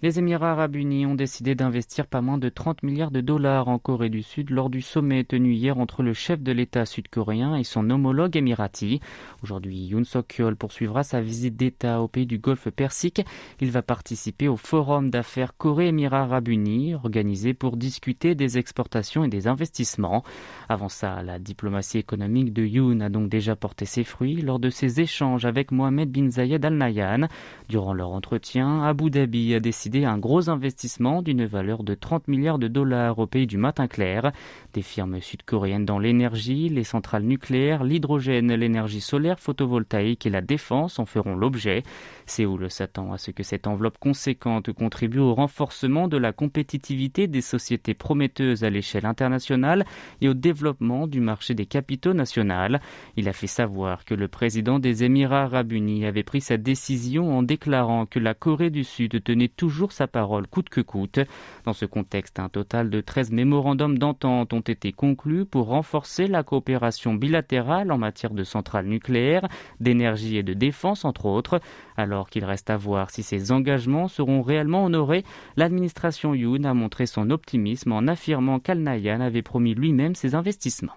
Les Émirats arabes unis ont décidé d'investir pas moins de 30 milliards de dollars en Corée du Sud lors du sommet tenu hier entre le chef de l'État sud-coréen et son homologue émirati. Aujourd'hui, Yoon Suk-yeol poursuivra sa visite d'État au pays du Golfe Persique. Il va participer au forum d'affaires Corée-Émirats arabes unis, organisé pour discuter des exportations et des investissements. Avant ça, la diplomatie économique de Yoon a donc déjà porté ses fruits lors de ses échanges avec Mohamed bin Zayed Al Nahyan. Durant leur entretien, Abu Dhabi a décidé un gros investissement d'une valeur de 30 milliards de dollars au pays du matin clair. Des firmes sud-coréennes dans l'énergie, les centrales nucléaires, l'hydrogène, l'énergie solaire photovoltaïque et la défense en feront l'objet. Séoul s'attend à ce que cette enveloppe conséquente contribue au renforcement de la compétitivité des sociétés prometteuses à l'échelle internationale et au développement du marché des capitaux national. Il a fait savoir que le président des Émirats arabes unis avait pris sa décision en déclarant que la Corée du Sud tenait toujours sa parole coûte que coûte. Dans ce contexte, un total de 13 mémorandums d'entente ont été conclus pour renforcer la coopération bilatérale en matière de centrales nucléaires, d'énergie et de défense entre autres. Alors qu'il reste à voir si ces engagements seront réellement honorés, l'administration Yoon a montré son optimisme en affirmant qu'Al Nahyan avait promis lui-même ses investissements.